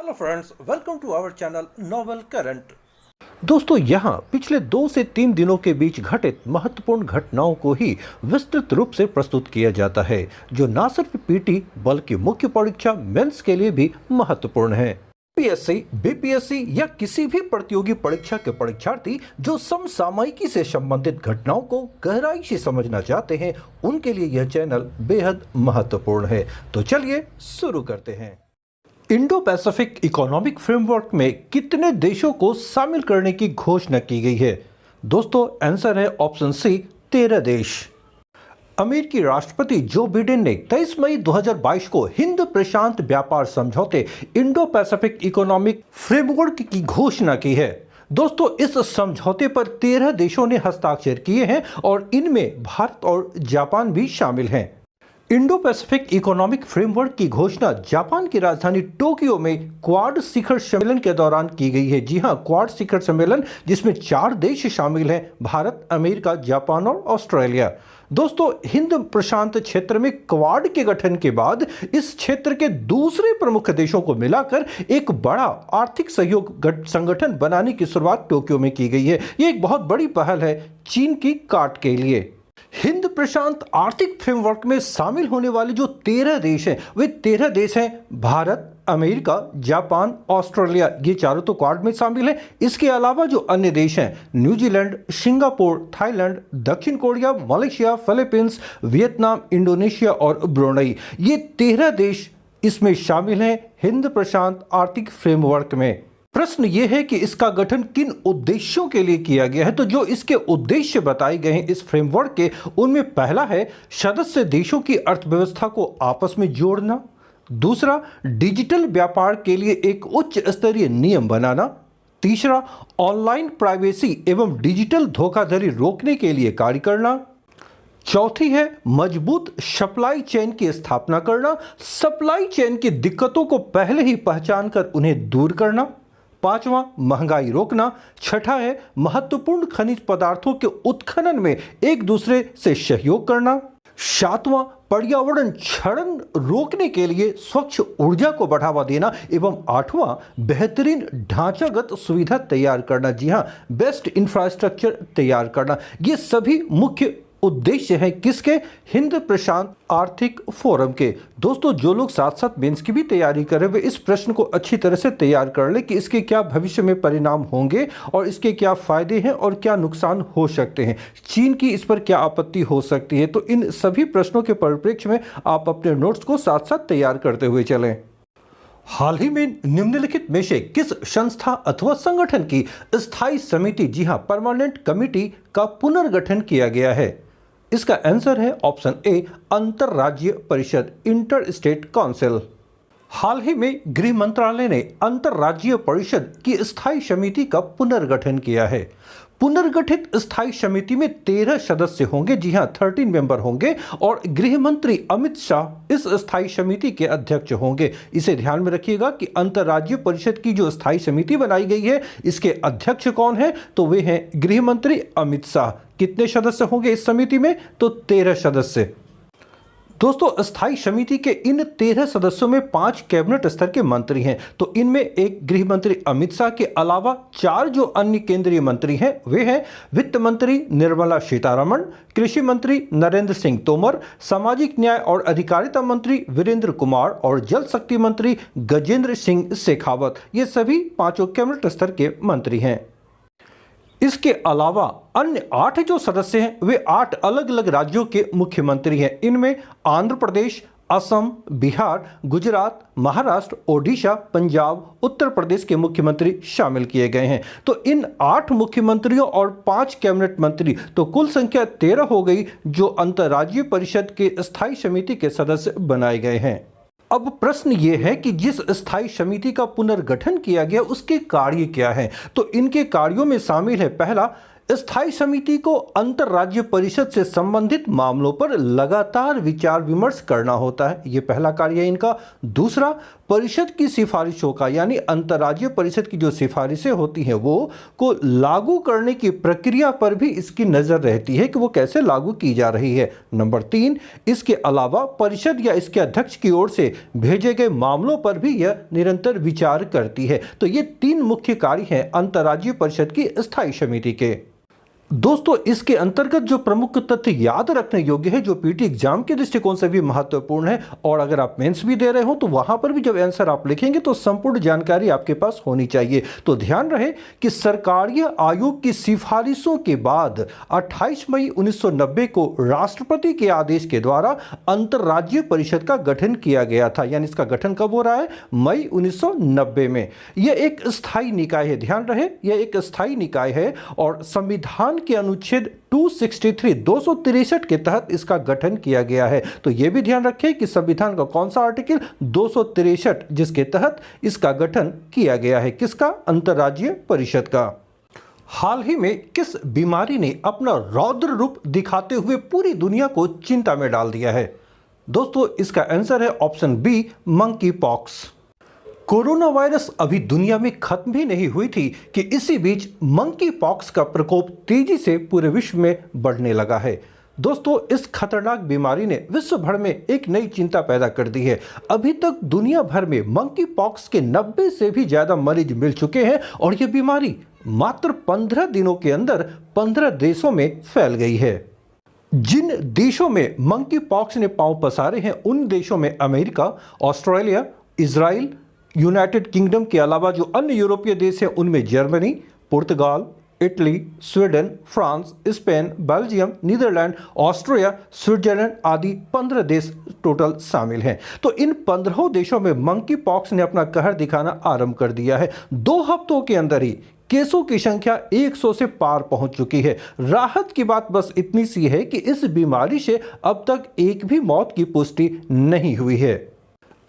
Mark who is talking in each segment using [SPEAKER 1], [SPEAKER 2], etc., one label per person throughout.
[SPEAKER 1] Hello friends, welcome to our channel novel current.
[SPEAKER 2] दोस्तों, यहाँ पिछले 2 से 3 दिनों के बीच घटित महत्वपूर्ण घटनाओं को ही विस्तृत रूप से प्रस्तुत किया जाता है, जो न सिर्फ पीटी बल्कि मुख्य परीक्षा मेंस के लिए भी महत्वपूर्ण है। पीएससी, बीपीएससी या किसी भी प्रतियोगी परीक्षा के परीक्षार्थी जो समसामयिकी से संबंधित घटनाओं को गहराई से समझना चाहते हैं, उनके लिए यह चैनल बेहद महत्वपूर्ण है। तो चलिए शुरू करते हैं। इंडो पैसिफिक इकोनॉमिक फ्रेमवर्क में कितने देशों को शामिल करने की घोषणा की गई है? दोस्तों, आंसर है ऑप्शन सी, 13 देश। अमेरिकी राष्ट्रपति जो बिडेन ने 23 मई 2022 को हिंद प्रशांत व्यापार समझौते इंडो पैसिफिक इकोनॉमिक फ्रेमवर्क की घोषणा की है। दोस्तों, इस समझौते पर 13 देशों ने हस्ताक्षर किए हैं और इनमें भारत और जापान भी शामिल हैं। इंडो पैसिफिक इकोनॉमिक फ्रेमवर्क की घोषणा जापान की राजधानी टोक्यो में क्वाड शिखर सम्मेलन के दौरान की गई है। जी हां, क्वाड शिखर सम्मेलन जिसमें 4 देश शामिल हैं, भारत, अमेरिका, जापान और ऑस्ट्रेलिया। दोस्तों, हिंद प्रशांत क्षेत्र में क्वाड के गठन के बाद इस क्षेत्र के दूसरे प्रमुख देशों को मिलाकर एक बड़ा आर्थिक सहयोग संगठन बनाने की शुरुआत टोक्यो में की गई है। ये एक बहुत बड़ी पहल है चीन की काट के लिए। हिंद प्रशांत आर्थिक फ्रेमवर्क में शामिल होने वाले जो 13 देश हैं, वे 13 देश हैं भारत, अमेरिका, जापान, ऑस्ट्रेलिया। ये चारों तो क्वाड में शामिल हैं। इसके अलावा जो अन्य देश हैं, न्यूजीलैंड, सिंगापुर, थाईलैंड, दक्षिण Korea, Malaysia, Philippines, Vietnam, Indonesia और ब्रुनेई, ये 13 देश इसमें शामिल हैं हिंद प्रशांत आर्थिक फ्रेमवर्क में। प्रश्न यह है कि इसका गठन किन उद्देश्यों के लिए किया गया है? तो जो इसके उद्देश्य बताए गए हैं इस फ्रेमवर्क के, उनमें पहला है सदस्य देशों की अर्थव्यवस्था को आपस में जोड़ना। दूसरा, डिजिटल व्यापार के लिए एक उच्च स्तरीय नियम बनाना। तीसरा, ऑनलाइन प्राइवेसी एवं डिजिटल धोखाधड़ी रोकने के लिए कार्य करना। चौथी है मजबूत सप्लाई चेन की स्थापना करना, सप्लाई चेन की दिक्कतों को पहले ही पहचान कर उन्हें दूर करना। पांचवा, महंगाई रोकना। छठा है महत्वपूर्ण खनिज पदार्थों के उत्खनन में एक दूसरे से सहयोग करना। सातवां, पर्यावरण क्षरण रोकने के लिए स्वच्छ ऊर्जा को बढ़ावा देना। एवं आठवां, बेहतरीन ढांचागत सुविधा तैयार करना। जी हां, बेस्ट इंफ्रास्ट्रक्चर तैयार करना। ये सभी मुख्य उद्देश्य है किसके? हिंद प्रशांत आर्थिक फोरम के। दोस्तों, जो लोग साथ साथ मेंस की भी तैयारी कर रहे हैं, वे इस प्रश्न को अच्छी तरह से तैयार कर ले कि इसके क्या भविष्य में परिणाम होंगे और इसके क्या फायदे हैं और क्या नुकसान हो सकते हैं, चीन की इस पर क्या आपत्ति हो सकती है। तो इन सभी प्रश्नों के परिप्रेक्ष्य में आप अपने नोट्स को साथ साथ तैयार करते हुए चलें। हाल ही में निम्नलिखित में से किस संस्था अथवा संगठन की स्थायी समिति, जी हां, परमानेंट कमेटी का पुनर्गठन किया गया है? इसका आंसर है ऑप्शन ए, अंतरराज्यीय परिषद, इंटर स्टेट काउंसिल। हाल ही में गृह मंत्रालय ने अंतरराज्यीय परिषद की स्थायी समिति का पुनर्गठन किया है। पुनर्गठित स्थायी समिति में 13 सदस्य होंगे। जी हां, 13 मेंबर होंगे और गृह मंत्री अमित शाह इस स्थायी समिति के अध्यक्ष होंगे। इसे ध्यान में रखिएगा कि अंतरराज्यीय परिषद की जो स्थायी समिति बनाई गई है, इसके अध्यक्ष कौन है? तो वे हैं गृह मंत्री अमित शाह। कितने सदस्य होंगे इस समिति में? तो 13 सदस्य। दोस्तों, स्थायी समिति के इन 13 सदस्यों में 5 कैबिनेट स्तर के मंत्री हैं। तो इनमें एक गृह मंत्री अमित शाह के अलावा 4 जो अन्य केंद्रीय मंत्री हैं, वे हैं वित्त मंत्री निर्मला सीतारमण, कृषि मंत्री नरेंद्र सिंह तोमर, सामाजिक न्याय और अधिकारिता मंत्री वीरेंद्र कुमार और जल शक्ति मंत्री गजेंद्र सिंह शेखावत। ये सभी 5 कैबिनेट स्तर के मंत्री हैं। इसके अलावा अन्य 8 जो सदस्य हैं, वे 8 अलग अलग राज्यों के मुख्यमंत्री हैं। इनमें आंध्र प्रदेश, असम, बिहार, गुजरात, महाराष्ट्र, ओडिशा, पंजाब, उत्तर प्रदेश के मुख्यमंत्री शामिल किए गए हैं। तो इन 8 मुख्यमंत्रियों और 5 कैबिनेट मंत्री, तो कुल संख्या 13 हो गई जो अंतर्राज्यीय परिषद के स्थायी समिति के सदस्य बनाए गए हैं। अब प्रश्न ये है कि जिस स्थायी समिति का पुनर्गठन किया गया उसके कार्य क्या हैं? तो इनके कार्यों में शामिल है, पहला, स्थायी समिति को अंतरराज्य परिषद से संबंधित मामलों पर लगातार विचार विमर्श करना होता है, ये पहला कार्य है इनका। दूसरा, परिषद की सिफारिशों का, यानी अंतर्राज्यीय परिषद की जो सिफारिशें होती हैं वो को लागू करने की प्रक्रिया पर भी इसकी नज़र रहती है कि वो कैसे लागू की जा रही है। नंबर 3, इसके अलावा परिषद या इसके अध्यक्ष की ओर से भेजे गए मामलों पर भी यह निरंतर विचार करती है। तो ये 3 मुख्य कार्य हैं अंतर्राज्यीय परिषद की स्थायी समिति के। दोस्तों, इसके अंतर्गत जो प्रमुख तथ्य याद रखने योग्य है, जो पीटी एग्जाम के दृष्टिकोण से भी महत्वपूर्ण है, और अगर आप मेंस भी दे रहे हो तो वहां पर भी जब आंसर आप लिखेंगे तो संपूर्ण जानकारी आपके पास होनी चाहिए। तो ध्यान रहे कि सरकारीय आयोग की सिफारिशों के बाद 28 मई 1990 को राष्ट्रपति के आदेश के द्वारा अंतर्राज्यीय परिषद का गठन किया गया था। यानी इसका गठन कब हो रहा है? मई 1990 में। यह एक स्थायी निकाय है। ध्यान रहे, यह एक स्थायी निकाय है और संविधान के अनुच्छेद 263 के तहत इसका गठन किया गया है। तो यह भी ध्यान रखें कि संविधान का कौन सा आर्टिकल? 263, जिसके तहत इसका गठन किया गया है। किसका? अंतर्राज्यीय परिषद का। हाल ही में किस बीमारी ने अपना रौद्र रूप दिखाते हुए पूरी दुनिया को चिंता में डाल दिया है? दोस्तों, इसका आंसर है option B, monkeypox. Coronavirus अभी दुनिया में खत्म भी नहीं हुई थी कि इसी बीच मंकी पॉक्स का प्रकोप तेजी से पूरे विश्व में बढ़ने लगा है। दोस्तों, इस खतरनाक बीमारी ने विश्व भर में एक नई चिंता पैदा कर दी है। अभी तक दुनिया भर में मंकी पॉक्स के 90 से भी ज्यादा मरीज मिल चुके हैं और यह बीमारी मात्र 15 दिनों के अंदर 15 देशों में फैल गई है। जिन देशों में मंकी पॉक्स ने पांव पसारे हैं उन देशों में America, Australia, Israel, United Kingdom के अलावा जो अन्य यूरोपीय देश हैं उनमें जर्मनी, पुर्तगाल, Italy, Sweden, France, Spain, Belgium, Netherland, Austria, Switzerland आदि 15 देश टोटल शामिल हैं। तो इन 15 देशों में मंकी पॉक्स ने अपना कहर दिखाना आरंभ कर दिया है। 2 हफ्तों के अंदर ही केसों की संख्या 100 से पार पहुंच चुकी है। राहत की बात बस इतनी सी है कि इस बीमारी से अब तक एक भी मौत की पुष्टि नहीं हुई है।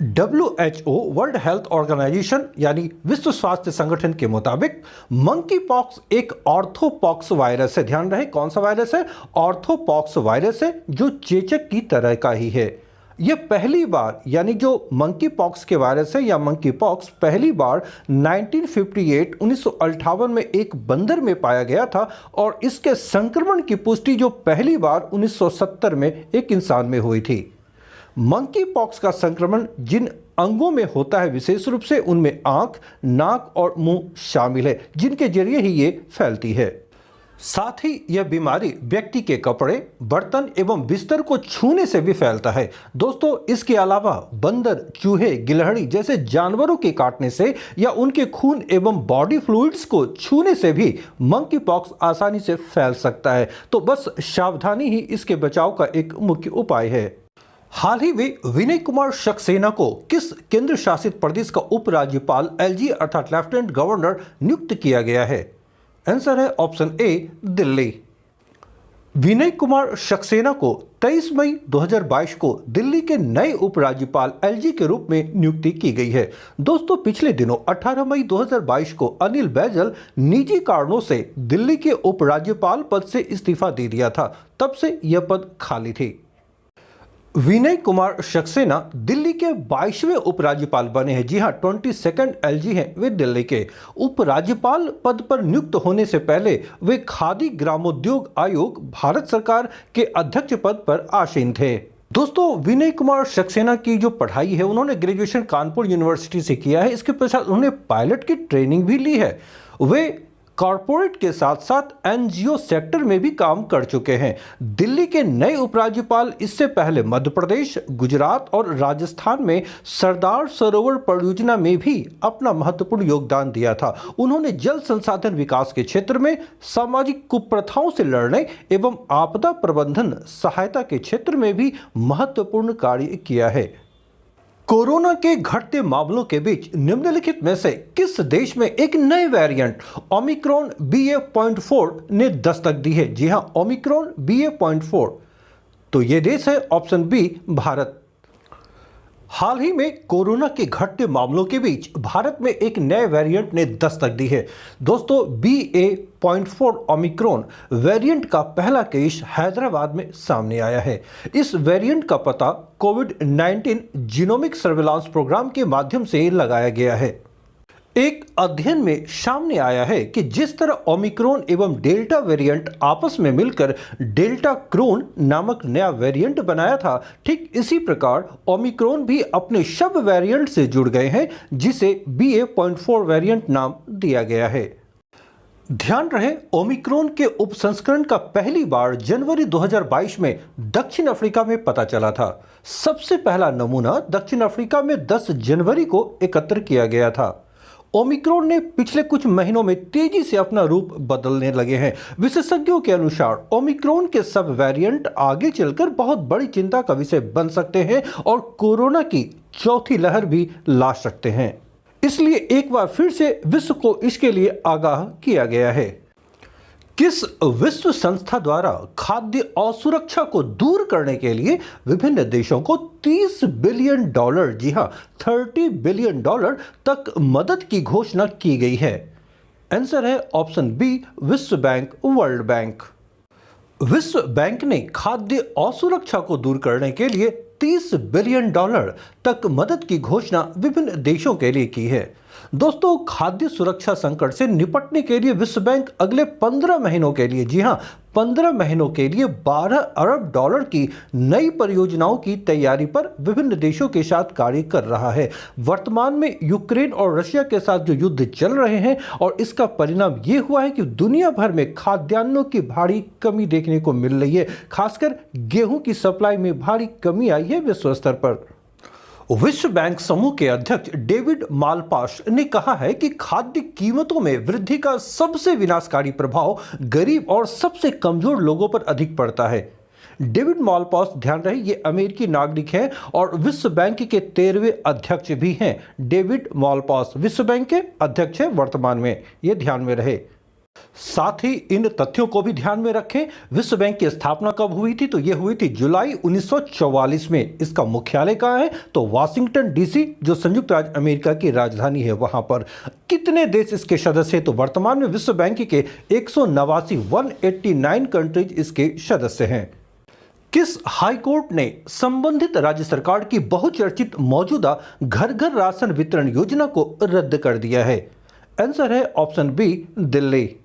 [SPEAKER 2] WHO वर्ल्ड हेल्थ ऑर्गेनाइजेशन यानी विश्व स्वास्थ्य संगठन के मुताबिक मंकी पॉक्स एक ऑर्थोपॉक्स वायरस है। ध्यान रहे, कौन सा वायरस है? ऑर्थोपॉक्स वायरस है, जो चेचक की तरह का ही है। यह पहली बार, यानी जो मंकी पॉक्स के वायरस है या मंकी पॉक्स पहली बार 1958 में एक बंदर में पाया गया था और इसके संक्रमण की पुष्टि जो पहली बार 1970 में एक इंसान में हुई थी। मंकी पॉक्स का संक्रमण जिन अंगों में होता है विशेष रूप से उनमें आंख, नाक और मुंह शामिल है, जिनके जरिए ही ये फैलती है। साथ ही यह बीमारी व्यक्ति के कपड़े, बर्तन एवं बिस्तर को छूने से भी फैलता है। दोस्तों, इसके अलावा बंदर, चूहे, गिलहरी जैसे जानवरों के काटने से या उनके खून एवं बॉडी फ्लूइड्स को छूने से भी मंकी पॉक्स आसानी से फैल सकता है। तो बस सावधानी ही इसके बचाव का एक मुख्य उपाय है। हाल ही में विनय कुमार सक्सेना को किस केंद्र शासित प्रदेश का उपराज्यपाल LG अर्थात लेफ्टिनेंट गवर्नर नियुक्त किया गया है? आंसर है ऑप्शन ए, दिल्ली। विनय कुमार सक्सेना को 23 मई 2022 को दिल्ली के नए उपराज्यपाल LG के रूप में नियुक्ति की गई है। दोस्तों, पिछले दिनों 18 मई 2022 को अनिल बैजल निजी कारणों से दिल्ली के उपराज्यपाल पद से इस्तीफा दे दिया था। तब से यह पद खाली थी। विनय कुमार सक्सेना दिल्ली के 22वें उपराज्यपाल बने हैं। जी हां, 22nd LG हैं वे दिल्ली के। उपराज्यपाल पद पर नियुक्त होने से पहले वे खादी ग्रामोद्योग आयोग भारत सरकार के अध्यक्ष पद पर आसीन थे। दोस्तों, विनय कुमार सक्सेना की जो पढ़ाई है उन्होंने ग्रेजुएशन कानपुर यूनिवर्सिटी से किया है। इसके पश्चात उन्होंने पायलट की ट्रेनिंग भी ली है। वे कॉरपोरेट के साथ साथ NGO सेक्टर में भी काम कर चुके हैं। दिल्ली के नए उपराज्यपाल इससे पहले मध्य प्रदेश, गुजरात और राजस्थान में सरदार सरोवर परियोजना में भी अपना महत्वपूर्ण योगदान दिया था। उन्होंने जल संसाधन विकास के क्षेत्र में सामाजिक कुप्रथाओं से लड़ने एवं आपदा प्रबंधन सहायता के क्षेत्र में भी महत्वपूर्ण कार्य किया है। कोरोना के घटते मामलों के बीच निम्नलिखित में से किस देश में एक नए वेरिएंट ओमिक्रॉन BA.4 ने दस्तक दी है? जी हां, ओमिक्रॉन BA.4। तो यह देश है ऑप्शन बी, भारत। हाल ही में कोरोना के घटते मामलों के बीच भारत में एक नए वेरिएंट ने दस्तक दी है। दोस्तों, BA.4 ओमिक्रॉन वेरिएंट का पहला केस हैदराबाद में सामने आया है। इस वेरिएंट का पता कोविड-19 जीनोमिक सर्विलांस प्रोग्राम के माध्यम से लगाया गया है। एक अध्ययन में सामने आया है कि जिस तरह ओमिक्रॉन एवं डेल्टा वेरिएंट आपस में मिलकर डेल्टा क्रोन नामक नया वेरिएंट बनाया था, ठीक इसी प्रकार ओमिक्रॉन भी अपने सब वेरिएंट से जुड़ गए हैं, जिसे BA.4 वेरिएंट नाम दिया गया है। ध्यान रहे, ओमिक्रॉन के उपसंस्करण का पहली बार जनवरी 2022 में दक्षिण अफ्रीका में पता चला था। सबसे पहला नमूना दक्षिण अफ्रीका में 10 जनवरी को एकत्र किया गया था। ओमिक्रॉन ने पिछले कुछ महीनों में तेजी से अपना रूप बदलने लगे हैं। विशेषज्ञों के अनुसार ओमिक्रॉन के सब वेरिएंट आगे चलकर बहुत बड़ी चिंता का विषय बन सकते हैं और कोरोना की चौथी लहर भी ला सकते हैं। इसलिए एक बार फिर से विश्व को इसके लिए आगाह किया गया है। किस विश्व संस्था द्वारा खाद्य असुरक्षा को दूर करने के लिए विभिन्न देशों को $30 बिलियन, जी हां, $30 बिलियन तक मदद की घोषणा की गई है? आंसर है ऑप्शन बी, विश्व बैंक, वर्ल्ड बैंक। विश्व बैंक ने खाद्य असुरक्षा को दूर करने के लिए $30 बिलियन तक मदद की घोषणा विभिन्न देशों के लिए की है। दोस्तों, खाद्य सुरक्षा संकट से निपटने के लिए विश्व बैंक अगले 15 महीनों के लिए, जी हां, 15 महीनों के लिए $12 अरब की नई परियोजनाओं की तैयारी पर विभिन्न देशों के साथ कार्य कर रहा है। वर्तमान में यूक्रेन और रशिया के साथ जो युद्ध चल रहे हैं और इसका परिणाम ये हुआ है कि दुनिया भर में खाद्यान्नों की भारी कमी देखने को मिल रही है। खासकर गेहूं की सप्लाई में भारी कमी आई है विश्व स्तर पर। विश्व बैंक समूह के अध्यक्ष डेविड मालपास ने कहा है कि खाद्य कीमतों में वृद्धि का सबसे विनाशकारी प्रभाव गरीब और सबसे कमजोर लोगों पर अधिक पड़ता है। डेविड मालपास, ध्यान रहे, ये अमेरिकी नागरिक हैं और विश्व बैंक के 13वें अध्यक्ष भी हैं। डेविड मालपास विश्व बैंक के अध्यक्ष हैं वर्तमान में, ये ध्यान में रहे। साथ ही इन तथ्यों को भी ध्यान में रखें। विश्व बैंक की स्थापना कब हुई थी? तो यह हुई थी जुलाई 1944 में। इसका मुख्यालय कहाँ है? तो वाशिंगटन DC, जो संयुक्त राज्य अमेरिका की राजधानी है, वहां पर। कितने देश इसके सदस्य हैं? तो वर्तमान में विश्व बैंक के 189 कंट्रीज इसके सदस्य हैं। किस हाई कोर्ट ने संबंधित राज्य सरकार की बहुचर्चित मौजूदा घर घर राशन वितरण योजना को रद्द कर दिया है? आंसर है option B, Delhi.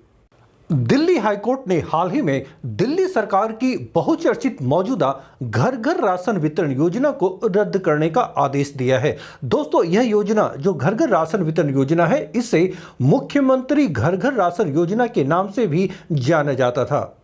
[SPEAKER 2] Delhi high court ने हाल ही में दिल्ली सरकार की बहुचर्चित मौजूदा घर घर राशन वितरण योजना को रद्द करने का आदेश दिया है। दोस्तों, यह योजना जो घर घर राशन वितरण योजना है, इसे मुख्यमंत्री घर घर राशन योजना के नाम से भी जाना जाता था।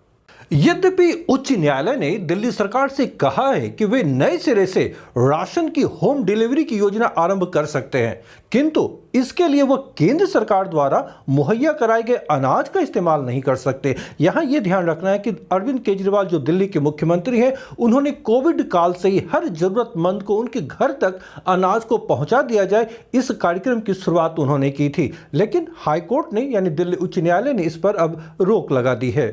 [SPEAKER 2] यद्यपि उच्च न्यायालय ने दिल्ली सरकार से कहा है कि वे नए सिरे से राशन की होम डिलीवरी की योजना आरंभ कर सकते हैं, किंतु इसके लिए वह केंद्र सरकार द्वारा मुहैया कराए गए अनाज का इस्तेमाल नहीं कर सकते। यहां यह ध्यान रखना है कि अरविंद केजरीवाल जो दिल्ली के मुख्यमंत्री हैं, उन्होंने कोविड काल से ही हर जरूरतमंद को उनके घर तक अनाज को पहुंचा दिया जाए, इस कार्यक्रम की शुरुआत उन्होंने की थी। लेकिन हाईकोर्ट ने, यानी दिल्ली उच्च न्यायालय ने, इस पर अब रोक लगा दी है।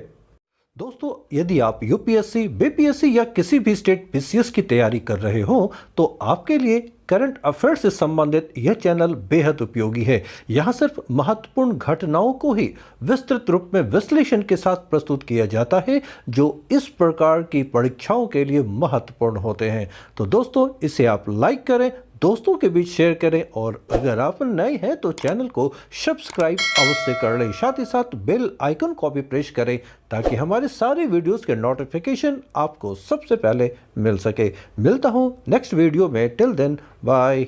[SPEAKER 2] दोस्तों, यदि आप UPSC, BPSC या किसी भी स्टेट PCS की तैयारी कर रहे हो तो आपके लिए करंट अफेयर से संबंधित यह चैनल बेहद उपयोगी है। यहाँ सिर्फ महत्वपूर्ण घटनाओं को ही विस्तृत रूप में विश्लेषण के साथ प्रस्तुत किया जाता है, जो इस प्रकार की परीक्षाओं के लिए महत्वपूर्ण होते हैं। तो दोस्तों, इसे आप लाइक करें, दोस्तों के बीच शेयर करें और अगर आप नए हैं तो चैनल को सब्सक्राइब अवश्य कर लें। साथ ही साथ बेल आइकन को भी प्रेस करें ताकि हमारे सारे वीडियोस के नोटिफिकेशन आपको सबसे पहले मिल सके। मिलता हूं नेक्स्ट वीडियो में। Till then, bye.